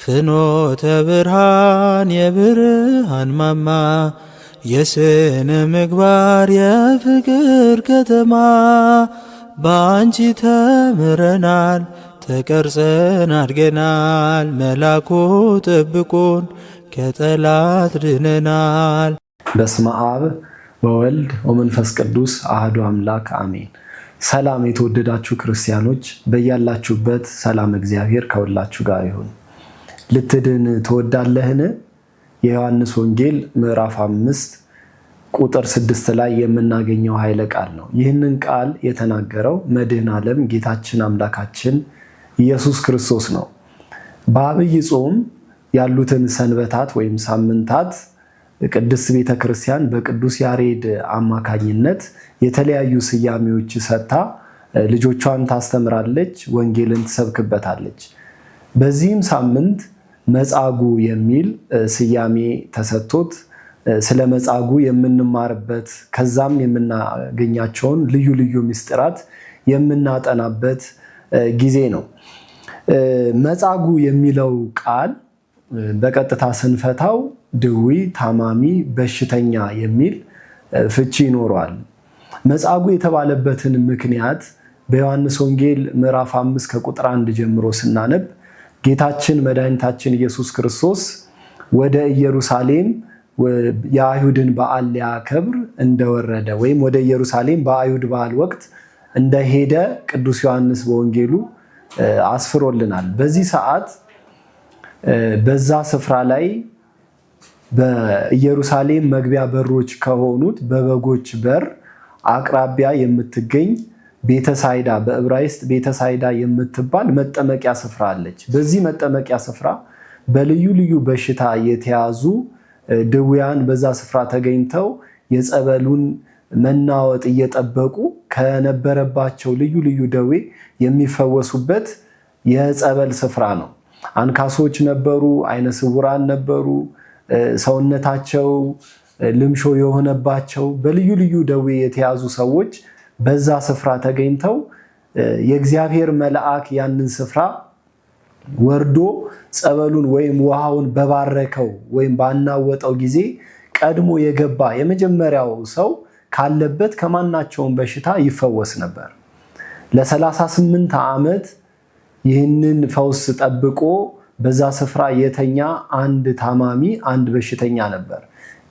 ፍኖተ ብርሃን የብርሃን ማማ የስነ ምግባር የፍቅር ከተማ በአንቺ ተምረናል ተቀርጸን አድገናል መላኩ ጠብቆን ከጠላት ድነናል። በስመ አብ ወወልድ ወመንፈስ ቅዱስ አሐዱ አምላክ አሜን። ሰላም የተወደዳችሁ ክርስቲያኖች በያላችሁበት ሰላም እግዚአብሔር ከሁላችሁ ጋር ይሁን። ልትድን ትወዳለህን? የዮሐንስ ወንጌል ምዕራፍ 5 ቁጥር 6 ላይ የምናገኘው ኃይለ ቃል ነው። ይህንን ቃል የተናገረው መድኃኔ ዓለም ጌታችን አምላካችን ኢየሱስ ክርስቶስ ነው። በአብይ ጾም ያሉትን ሰንበታት ወይም ሳምንታት ቅድስት ቤተ ክርስቲያን በቅዱስ ያሬድ አማካኝነት የተለያዩ ስያሜዎች ሰጥታ ልጆቿን ታስተምራለች፣ ወንጌልን ትሰብክበታለች። በዚህም ሳምንት መጻጉዕ የሚል ስያሜ ተሰጥቶት ስለ መጻጉዕ የምንማርበት ከዛም የምናገኛቸውን ልዩ ልዩ ምስጢራት የምናጠናበት ጊዜ ነው። መጻጉዕ የሚለው ቃል በቀጥታ ስንፈታው ድውይ፣ ታማሚ፣ በሽተኛ የሚል ፍቺ ይኖረዋል። መጻጉዕ የተባለበትን ምክንያት በዮሐንስ ወንጌል ምዕራፍ 5 ከቁጥር 1 ጀምሮ ስናነብ ጌታችን መድኃኒታችን ኢየሱስ ክርስቶስ ወደ ኢየሩሳሌም የአይሁድን በዓል ሊያከብር እንደወረደ ወይም ወደ ኢየሩሳሌም በአይሁድ በዓል ወቅት እንደሄደ ቅዱስ ዮሐንስ በወንጌሉ አስፍሮልናል። በዚህ ሰዓት በዛ ስፍራ ላይ በኢየሩሳሌም መግቢያ በሮች ከሆኑት በበጎች በር አቅራቢያ የምትገኝ ቤተሳይዳ በዕብራይስጥ ቤተሳይዳ የምትባል መጠመቂያ ስፍራ አለች። በዚህ መጠመቂያ ስፍራ በልዩ ልዩ በሽታ የተያዙ ድውያን በዛ ስፍራ ተገኝተው የጸበሉን መናወጥ እየጠበቁ ከነበረባቸው ልዩ ልዩ ደዌ የሚፈወሱበት የጸበል ስፍራ ነው። አንካሶች ነበሩ፣ አይነ ስውራን ነበሩ፣ ሰውነታቸው ልምሾ የሆነባቸው በልዩ ልዩ ደዌ የተያዙ ሰዎች በዛ ስፍራ ተገኝተው የእግዚአብሔር መልአክ ያንን ስፍራ ወርዶ ጸበሉን ወይም ውሃውን በባረከው ወይም ባናወጠው ጊዜ ቀድሞ የገባ የመጀመሪያው ሰው ካለበት ከማናቸውም በሽታ ይፈወስ ነበር። ለ38 ዓመት ይህንን ፈውስ ጠብቆ በዛ ስፍራ የተኛ አንድ ታማሚ አንድ በሽተኛ ነበር።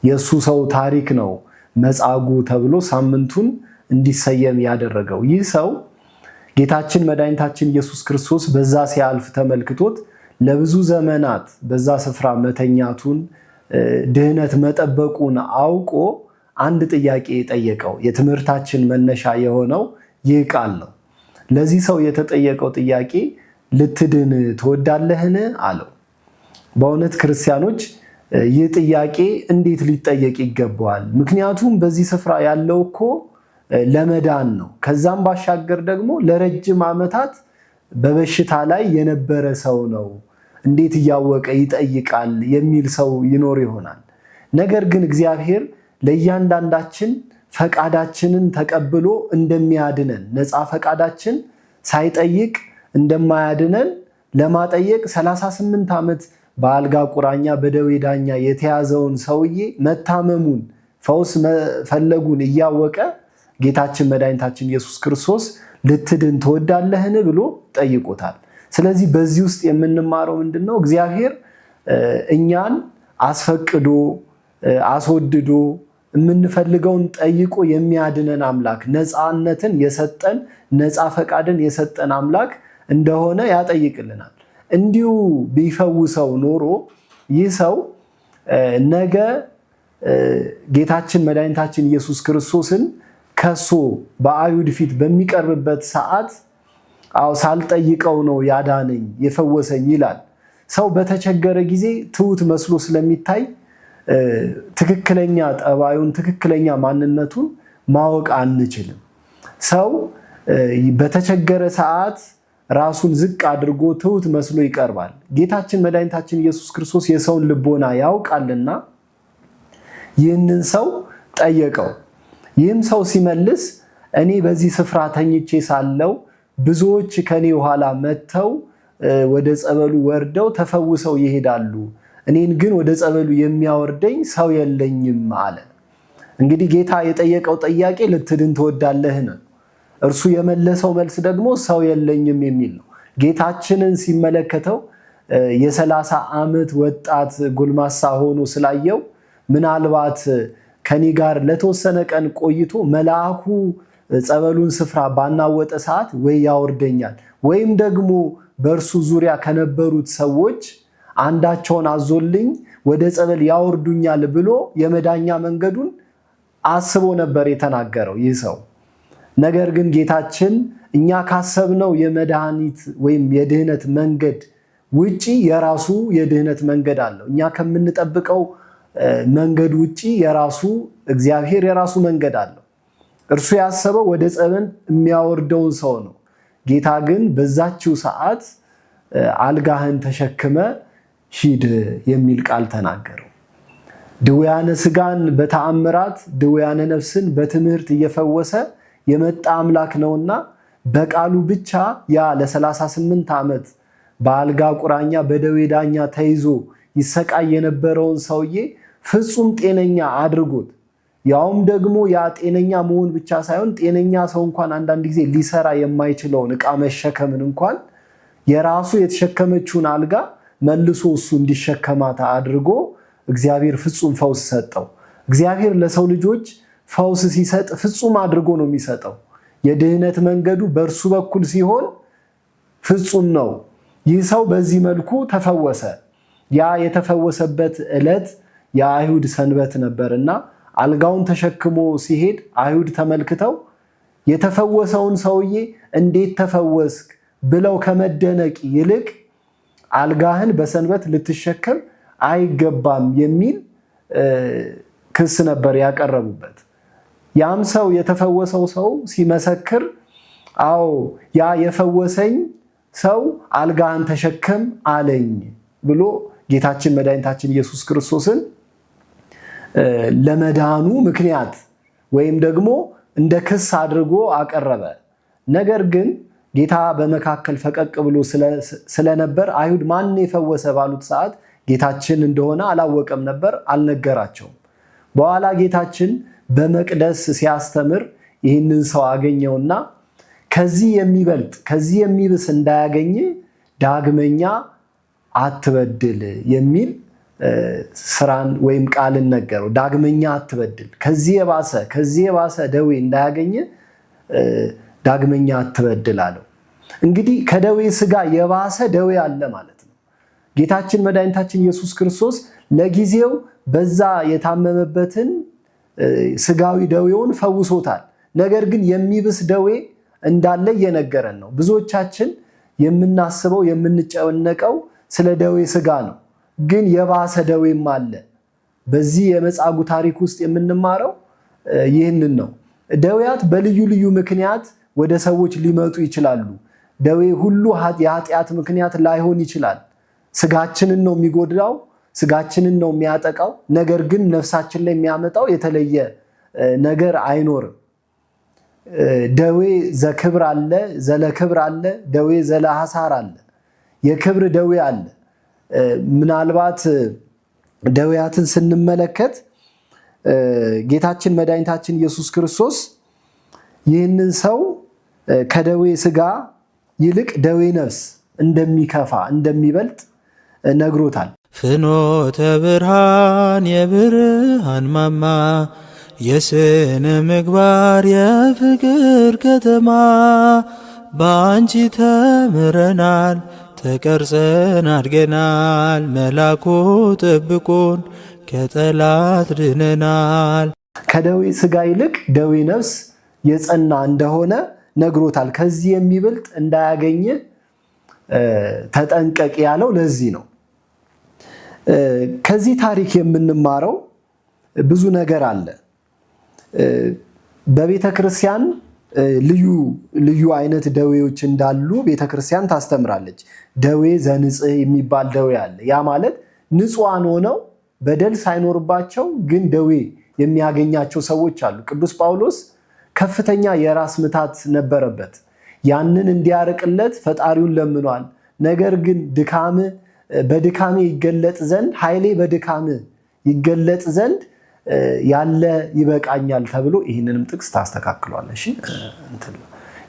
የእሱ ሰው ታሪክ ነው መጻጉዕ ተብሎ ሳምንቱን እንዲሰየም ያደረገው። ይህ ሰው ጌታችን መድኃኒታችን ኢየሱስ ክርስቶስ በዛ ሲያልፍ ተመልክቶት ለብዙ ዘመናት በዛ ስፍራ መተኛቱን ድህነት መጠበቁን አውቆ አንድ ጥያቄ ጠየቀው። የትምህርታችን መነሻ የሆነው ይህ ቃል ነው። ለዚህ ሰው የተጠየቀው ጥያቄ ልትድን ትወዳለህን አለው። በእውነት ክርስቲያኖች ይህ ጥያቄ እንዴት ሊጠየቅ ይገባዋል? ምክንያቱም በዚህ ስፍራ ያለው እኮ ለመዳን ነው። ከዛም ባሻገር ደግሞ ለረጅም ዓመታት በበሽታ ላይ የነበረ ሰው ነው። እንዴት እያወቀ ይጠይቃል የሚል ሰው ይኖር ይሆናል። ነገር ግን እግዚአብሔር ለእያንዳንዳችን ፈቃዳችንን ተቀብሎ እንደሚያድነን ነፃ ፈቃዳችን ሳይጠይቅ እንደማያድነን ለማጠየቅ 38 ዓመት በአልጋ ቁራኛ በደዌ ዳኛ የተያዘውን ሰውዬ መታመሙን ፈውስ መፈለጉን እያወቀ ጌታችን መድኃኒታችን ኢየሱስ ክርስቶስ ልትድን ትወዳለህን ብሎ ጠይቆታል። ስለዚህ በዚህ ውስጥ የምንማረው ምንድነው? እግዚአብሔር እኛን አስፈቅዶ አስወድዶ የምንፈልገውን ጠይቆ የሚያድነን አምላክ፣ ነፃነትን የሰጠን ነፃ ፈቃድን የሰጠን አምላክ እንደሆነ ያጠይቅልናል። እንዲሁ ቢፈውሰው ኖሮ ይህ ሰው ነገ ጌታችን መድኃኒታችን ኢየሱስ ክርስቶስን ከሶ በአይሁድ ፊት በሚቀርብበት ሰዓት ሳልጠይቀው ነው ያዳነኝ የፈወሰኝ ይላል። ሰው በተቸገረ ጊዜ ትሁት መስሎ ስለሚታይ ትክክለኛ ጠባዩን ትክክለኛ ማንነቱን ማወቅ አንችልም። ሰው በተቸገረ ሰዓት ራሱን ዝቅ አድርጎ ትሁት መስሎ ይቀርባል። ጌታችን መድኃኒታችን ኢየሱስ ክርስቶስ የሰውን ልቦና ያውቃልና ይህንን ሰው ጠየቀው። ይህም ሰው ሲመልስ እኔ በዚህ ስፍራ ተኝቼ ሳለው ብዙዎች ከኔ ኋላ መጥተው ወደ ጸበሉ ወርደው ተፈውሰው ይሄዳሉ። እኔን ግን ወደ ጸበሉ የሚያወርደኝ ሰው የለኝም አለ። እንግዲህ ጌታ የጠየቀው ጥያቄ ልትድን ትወዳለህ ነው። እርሱ የመለሰው መልስ ደግሞ ሰው የለኝም የሚል ነው። ጌታችንን ሲመለከተው የ30 ዓመት ወጣት ጎልማሳ ሆኖ ስላየው ምናልባት ከኔ ጋር ለተወሰነ ቀን ቆይቶ መልአኩ ጸበሉን ስፍራ ባናወጠ ሰዓት ወይ ያወርደኛል ወይም ደግሞ በእርሱ ዙሪያ ከነበሩት ሰዎች አንዳቸውን አዞልኝ ወደ ጸበል ያወርዱኛል ብሎ የመዳኛ መንገዱን አስቦ ነበር የተናገረው ይህ ሰው። ነገር ግን ጌታችን እኛ ካሰብነው የመድኃኒት ወይም የድህነት መንገድ ውጪ የራሱ የድህነት መንገድ አለው። እኛ ከምንጠብቀው መንገድ ውጪ እግዚአብሔር የራሱ መንገድ አለው። እርሱ ያሰበው ወደ ጸበል የሚያወርደውን ሰው ነው። ጌታ ግን በዛችው ሰዓት አልጋህን ተሸክመ ሂድ የሚል ቃል ተናገረው። ድውያነ ስጋን በተአምራት ድውያነ ነፍስን በትምህርት እየፈወሰ የመጣ አምላክ ነውና በቃሉ ብቻ ያ ለ38 ዓመት በአልጋ ቁራኛ በደዌ ዳኛ ተይዞ ይሰቃይ የነበረውን ሰውዬ ፍጹም ጤነኛ አድርጎት፣ ያውም ደግሞ ያ ጤነኛ መሆን ብቻ ሳይሆን ጤነኛ ሰው እንኳን አንዳንድ ጊዜ ሊሰራ የማይችለውን ዕቃ መሸከምን እንኳን የራሱ የተሸከመችውን አልጋ መልሶ እሱ እንዲሸከማት አድርጎ እግዚአብሔር ፍጹም ፈውስ ሰጠው። እግዚአብሔር ለሰው ልጆች ፈውስ ሲሰጥ ፍጹም አድርጎ ነው የሚሰጠው። የድህነት መንገዱ በእርሱ በኩል ሲሆን ፍጹም ነው። ይህ ሰው በዚህ መልኩ ተፈወሰ። ያ የተፈወሰበት ዕለት የአይሁድ ሰንበት ነበርና አልጋውን ተሸክሞ ሲሄድ አይሁድ ተመልክተው የተፈወሰውን ሰውዬ እንዴት ተፈወስክ ብለው ከመደነቅ ይልቅ አልጋህን በሰንበት ልትሸከም አይገባም የሚል ክስ ነበር ያቀረቡበት። ያም ሰው የተፈወሰው ሰው ሲመሰክር አዎ ያ የፈወሰኝ ሰው አልጋህን ተሸከም አለኝ ብሎ ጌታችን መድኃኒታችን ኢየሱስ ክርስቶስን ለመዳኑ ምክንያት ወይም ደግሞ እንደ ክስ አድርጎ አቀረበ። ነገር ግን ጌታ በመካከል ፈቀቅ ብሎ ስለነበር አይሁድ ማን የፈወሰ ባሉት ሰዓት ጌታችን እንደሆነ አላወቀም ነበር፣ አልነገራቸውም። በኋላ ጌታችን በመቅደስ ሲያስተምር ይህንን ሰው አገኘውና ከዚህ የሚበልጥ ከዚህ የሚብስ እንዳያገኝ ዳግመኛ አትበድል የሚል ስራን ወይም ቃልን ነገረው። ዳግመኛ አትበድል፣ ከዚህ የባሰ ደዌ እንዳያገኝ ዳግመኛ አትበድል አለው። እንግዲህ ከደዌ ስጋ የባሰ ደዌ አለ ማለት ነው። ጌታችን መድኃኒታችን ኢየሱስ ክርስቶስ ለጊዜው በዛ የታመመበትን ስጋዊ ደዌውን ፈውሶታል። ነገር ግን የሚብስ ደዌ እንዳለ እየነገረን ነው። ብዙዎቻችን የምናስበው የምንጨነቀው ስለ ደዌ ስጋ ነው፣ ግን የባሰ ደዌም አለ። በዚህ የመጻጉዕ ታሪክ ውስጥ የምንማረው ይህንን ነው። ደዌያት በልዩ ልዩ ምክንያት ወደ ሰዎች ሊመጡ ይችላሉ። ደዌ ሁሉ የኃጢአት ምክንያት ላይሆን ይችላል። ስጋችንን ነው የሚጎዳው፣ ስጋችንን ነው የሚያጠቃው። ነገር ግን ነፍሳችን ላይ የሚያመጣው የተለየ ነገር አይኖርም። ደዌ ዘክብር አለ፣ ዘለክብር አለ፣ ደዌ ዘለሐሳር አለ፣ የክብር ደዌ አለ። ምናልባት ደዌያትን ስንመለከት ጌታችን መድኃኒታችን ኢየሱስ ክርስቶስ ይህንን ሰው ከደዌ ስጋ ይልቅ ደዌ ነፍስ እንደሚከፋ እንደሚበልጥ ነግሮታል። ፍኖተ ብርሃን የብርሃን ማማ የስነ ምግባር የፍቅር ከተማ በአንቺ ተምረናል ተቀርጸን አድገናል መላኩ ጠብቆን ከጠላት ድነናል። ከደዌ ስጋ ይልቅ ደዌ ነፍስ የጸና እንደሆነ ነግሮታል። ከዚህ የሚበልጥ እንዳያገኝ ተጠንቀቅ ያለው ለዚህ ነው። ከዚህ ታሪክ የምንማረው ብዙ ነገር አለ። በቤተ ክርስቲያን ልዩ አይነት ደዌዎች እንዳሉ ቤተ ክርስቲያን ታስተምራለች። ደዌ ዘንጽህ የሚባል ደዌ አለ። ያ ማለት ንጹሐን ሆነው በደል ሳይኖርባቸው ግን ደዌ የሚያገኛቸው ሰዎች አሉ። ቅዱስ ጳውሎስ ከፍተኛ የራስ ምታት ነበረበት። ያንን እንዲያርቅለት ፈጣሪውን ለምኗል። ነገር ግን በድካሜ ይገለጥ ዘንድ ኃይሌ በድካም ይገለጥ ዘንድ ያለ ይበቃኛል ተብሎ ይህንንም ጥቅስ ታስተካክሏል። እሺ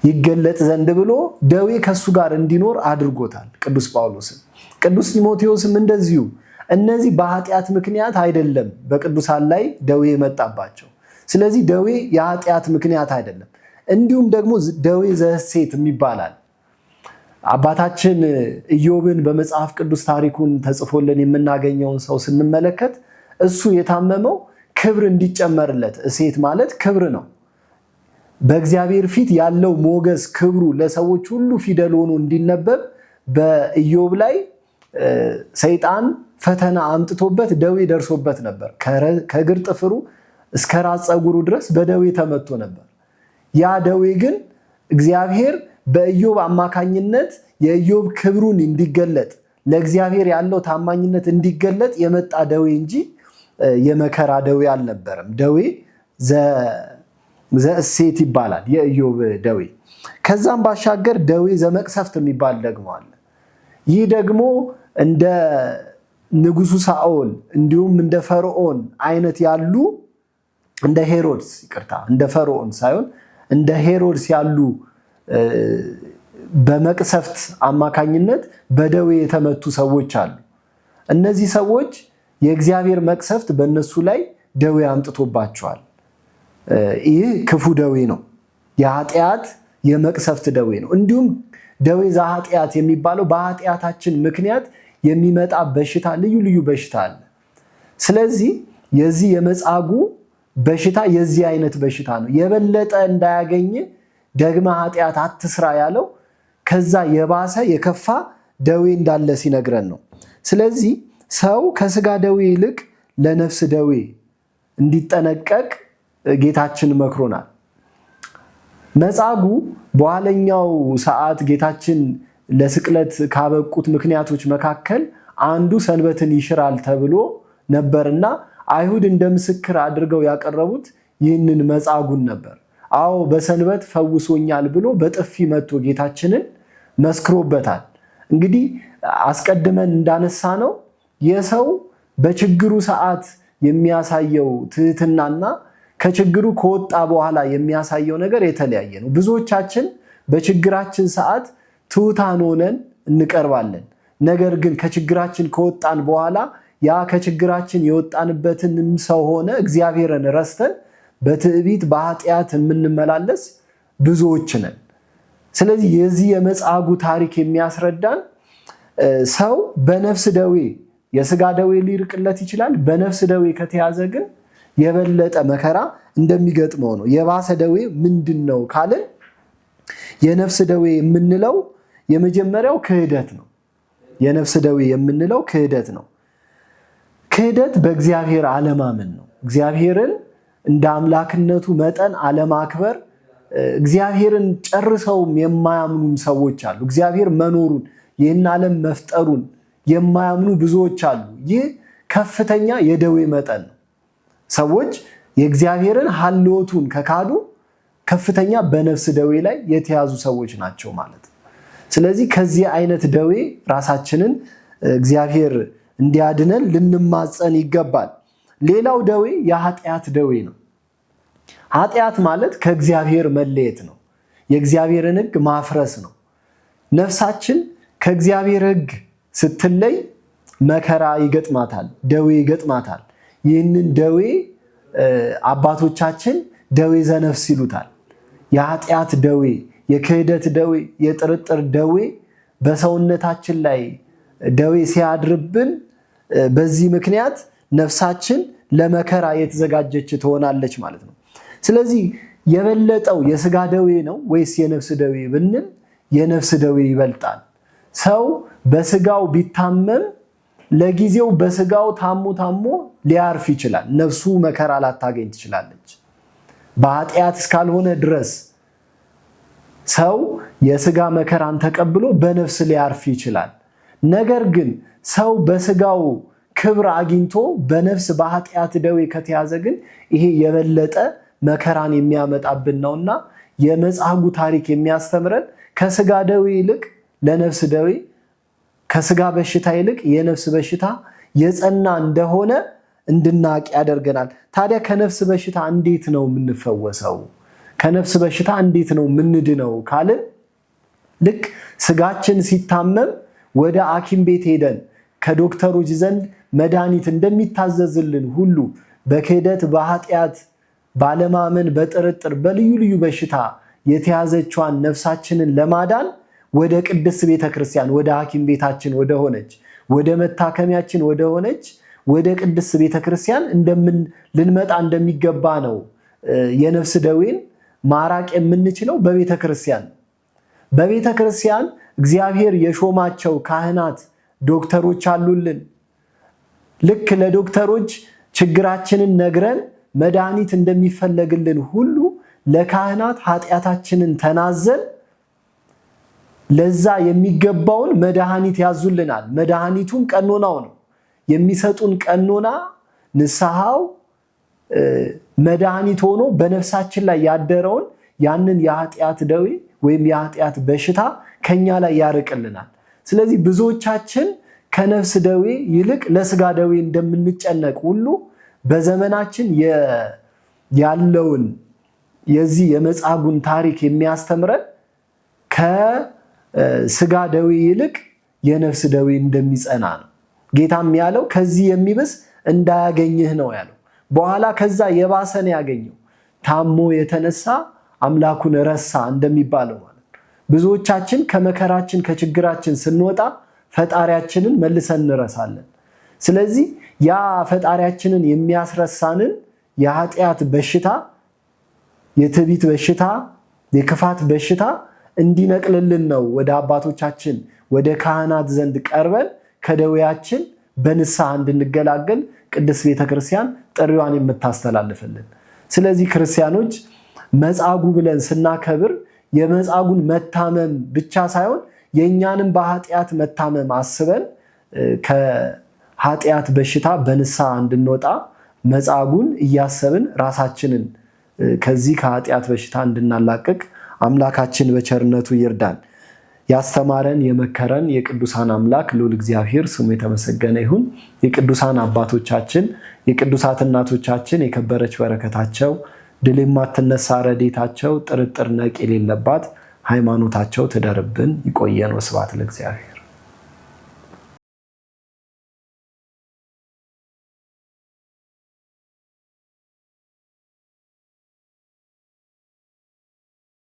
ይገለጥ ዘንድ ብሎ ደዌ ከሱ ጋር እንዲኖር አድርጎታል ቅዱስ ጳውሎስም። ቅዱስ ጢሞቴዎስም እንደዚሁ እነዚህ በኃጢአት ምክንያት አይደለም በቅዱሳን ላይ ደዌ የመጣባቸው። ስለዚህ ደዌ የኃጢአት ምክንያት አይደለም። እንዲሁም ደግሞ ደዌ ዘሴት ይባላል። አባታችን ኢዮብን በመጽሐፍ ቅዱስ ታሪኩን ተጽፎልን የምናገኘውን ሰው ስንመለከት እሱ የታመመው ክብር እንዲጨመርለት፣ እሴት ማለት ክብር ነው። በእግዚአብሔር ፊት ያለው ሞገስ ክብሩ ለሰዎች ሁሉ ፊደል ሆኖ እንዲነበብ በኢዮብ ላይ ሰይጣን ፈተና አምጥቶበት ደዌ ደርሶበት ነበር። ከእግር ጥፍሩ እስከ ራስ ፀጉሩ ድረስ በደዌ ተመቶ ነበር። ያ ደዌ ግን እግዚአብሔር በኢዮብ አማካኝነት የኢዮብ ክብሩን እንዲገለጥ ለእግዚአብሔር ያለው ታማኝነት እንዲገለጥ የመጣ ደዌ እንጂ የመከራ ደዌ አልነበረም። ደዌ ዘእሴት ይባላል የኢዮብ ደዌ። ከዛም ባሻገር ደዌ ዘመቅሰፍት የሚባል ደግሞ አለ። ይህ ደግሞ እንደ ንጉሱ ሳኦል እንዲሁም እንደ ፈርዖን አይነት ያሉ እንደ ሄሮድስ እንደ ፈርዖን ሳይሆን እንደ ሄሮድስ ያሉ በመቅሰፍት አማካኝነት በደዌ የተመቱ ሰዎች አሉ። እነዚህ ሰዎች የእግዚአብሔር መቅሰፍት በእነሱ ላይ ደዌ አምጥቶባቸዋል። ይህ ክፉ ደዌ ነው። የኃጢአት የመቅሰፍት ደዌ ነው። እንዲሁም ደዌ ዘኃጢአት የሚባለው በኃጢአታችን ምክንያት የሚመጣ በሽታ፣ ልዩ ልዩ በሽታ አለ። ስለዚህ የዚህ የመጻጉዕ በሽታ የዚህ አይነት በሽታ ነው። የበለጠ እንዳያገኝ ደግመ ኃጢአት አትስራ ያለው ከዛ የባሰ የከፋ ደዌ እንዳለ ሲነግረን ነው። ስለዚህ ሰው ከስጋ ደዌ ይልቅ ለነፍስ ደዌ እንዲጠነቀቅ ጌታችን መክሮናል። መጻጉዕ በኋለኛው ሰዓት ጌታችን ለስቅለት ካበቁት ምክንያቶች መካከል አንዱ ሰንበትን ይሽራል ተብሎ ነበርና አይሁድ እንደ ምስክር አድርገው ያቀረቡት ይህንን መጻጉዕን ነበር። አዎ በሰንበት ፈውሶኛል ብሎ በጥፊ መቶ ጌታችንን መስክሮበታል። እንግዲህ አስቀድመን እንዳነሳ ነው የሰው በችግሩ ሰዓት የሚያሳየው ትህትናና ከችግሩ ከወጣ በኋላ የሚያሳየው ነገር የተለያየ ነው። ብዙዎቻችን በችግራችን ሰዓት ትሑታን ሆነን እንቀርባለን። ነገር ግን ከችግራችን ከወጣን በኋላ ያ ከችግራችን የወጣንበትንም ሰው ሆነ እግዚአብሔርን ረስተን በትዕቢት በኃጢአት የምንመላለስ ብዙዎች ነን። ስለዚህ የዚህ የመጻጉዕ ታሪክ የሚያስረዳን ሰው በነፍስ ደዌ የስጋ ደዌ ሊርቅለት ይችላል። በነፍስ ደዌ ከተያዘ ግን የበለጠ መከራ እንደሚገጥመው ነው። የባሰ ደዌ ምንድን ነው ካልን የነፍስ ደዌ የምንለው የመጀመሪያው ክህደት ነው። የነፍስ ደዌ የምንለው ክህደት ነው። ክህደት በእግዚአብሔር አለማመን ነው። እግዚአብሔርን እንደ አምላክነቱ መጠን አለማክበር። እግዚአብሔርን ጨርሰውም የማያምኑም ሰዎች አሉ። እግዚአብሔር መኖሩን ይህን ዓለም መፍጠሩን የማያምኑ ብዙዎች አሉ። ይህ ከፍተኛ የደዌ መጠን ነው። ሰዎች የእግዚአብሔርን ሀልዎቱን ከካዱ ከፍተኛ በነፍስ ደዌ ላይ የተያዙ ሰዎች ናቸው ማለት ነው። ስለዚህ ከዚህ አይነት ደዌ ራሳችንን እግዚአብሔር እንዲያድነን ልንማጸን ይገባል። ሌላው ደዌ የኃጢአት ደዌ ነው። ኃጢአት ማለት ከእግዚአብሔር መለየት ነው። የእግዚአብሔርን ሕግ ማፍረስ ነው። ነፍሳችን ከእግዚአብሔር ሕግ ስትለይ መከራ ይገጥማታል፣ ደዌ ይገጥማታል። ይህንን ደዌ አባቶቻችን ደዌ ዘነፍስ ይሉታል። የኃጢአት ደዌ፣ የክህደት ደዌ፣ የጥርጥር ደዌ በሰውነታችን ላይ ደዌ ሲያድርብን በዚህ ምክንያት ነፍሳችን ለመከራ የተዘጋጀች ትሆናለች ማለት ነው። ስለዚህ የበለጠው የስጋ ደዌ ነው ወይስ የነፍስ ደዌ ብንል የነፍስ ደዌ ይበልጣል። ሰው በስጋው ቢታመም ለጊዜው በስጋው ታሞ ሊያርፍ ይችላል። ነፍሱ መከራ ላታገኝ ትችላለች። በኃጢአት እስካልሆነ ድረስ ሰው የስጋ መከራን ተቀብሎ በነፍስ ሊያርፍ ይችላል። ነገር ግን ሰው በስጋው ክብር አግኝቶ በነፍስ በኃጢአት ደዌ ከተያዘ ግን ይሄ የበለጠ መከራን የሚያመጣብን ነውና የመጻጉዕ ታሪክ የሚያስተምረን ከስጋ ደዌ ይልቅ ለነፍስ ደዌ ከስጋ በሽታ ይልቅ የነፍስ በሽታ የጸና እንደሆነ እንድናቅ ያደርገናል። ታዲያ ከነፍስ በሽታ እንዴት ነው የምንፈወሰው? ከነፍስ በሽታ እንዴት ነው የምንድነው ካልን ልክ ስጋችን ሲታመም ወደ ሐኪም ቤት ሄደን ከዶክተሮች ዘንድ መድኃኒት እንደሚታዘዝልን ሁሉ በክህደት፣ በኃጢአት፣ ባለማመን፣ በጥርጥር፣ በልዩ ልዩ በሽታ የተያዘችዋን ነፍሳችንን ለማዳን ወደ ቅድስት ቤተክርስቲያን ወደ ሐኪም ቤታችን ወደ ሆነች ወደ መታከሚያችን ወደ ሆነች ወደ ቅድስት ቤተክርስቲያን ልንመጣ እንደሚገባ ነው። የነፍስ ደዌን ማራቅ የምንችለው በቤተክርስቲያን በቤተክርስቲያን እግዚአብሔር የሾማቸው ካህናት ዶክተሮች አሉልን። ልክ ለዶክተሮች ችግራችንን ነግረን መድኃኒት እንደሚፈለግልን ሁሉ ለካህናት ኃጢአታችንን ተናዘን ለዛ የሚገባውን መድኃኒት ያዙልናል። መድኃኒቱም ቀኖናው ነው። የሚሰጡን ቀኖና ንስሐው መድኃኒት ሆኖ በነፍሳችን ላይ ያደረውን ያንን የኃጢአት ደዌ ወይም የኃጢአት በሽታ ከኛ ላይ ያርቅልናል። ስለዚህ ብዙዎቻችን ከነፍስ ደዌ ይልቅ ለስጋ ደዌ እንደምንጨነቅ ሁሉ በዘመናችን ያለውን የዚህ የመጻጉዕን ታሪክ የሚያስተምረን ከስጋ ደዌ ይልቅ የነፍስ ደዌ እንደሚጸና ነው። ጌታም ያለው ከዚህ የሚብስ እንዳያገኝህ ነው ያለው። በኋላ ከዛ የባሰን ያገኘው ታሞ የተነሳ አምላኩን ረሳ እንደሚባለው ማለት ነው። ብዙዎቻችን ከመከራችን ከችግራችን ስንወጣ ፈጣሪያችንን መልሰን እንረሳለን። ስለዚህ ያ ፈጣሪያችንን የሚያስረሳንን የኃጢአት በሽታ፣ የትዕቢት በሽታ፣ የክፋት በሽታ እንዲነቅልልን ነው ወደ አባቶቻችን ወደ ካህናት ዘንድ ቀርበን ከደዌያችን በንስሐ እንድንገላገል ቅድስት ቤተክርስቲያን ጥሪዋን የምታስተላልፍልን። ስለዚህ ክርስቲያኖች መጻጉዕ ብለን ስናከብር የመጻጉዕን መታመም ብቻ ሳይሆን የእኛንም በኃጢአት መታመም አስበን ከኃጢአት በሽታ በንስሐ እንድንወጣ መጻጉዕን እያሰብን ራሳችንን ከዚህ ከኃጢአት በሽታ እንድናላቅቅ አምላካችን በቸርነቱ ይርዳን። ያስተማረን የመከረን የቅዱሳን አምላክ ልዑል እግዚአብሔር ስሙ የተመሰገነ ይሁን። የቅዱሳን አባቶቻችን የቅዱሳት እናቶቻችን የከበረች በረከታቸው ድል የማትነሳ ረድኤታቸው ጥርጥር ነቅ የሌለባት ሃይማኖታቸው ትደርብን። ይቆየን። ወስብሐት ለእግዚአብሔር።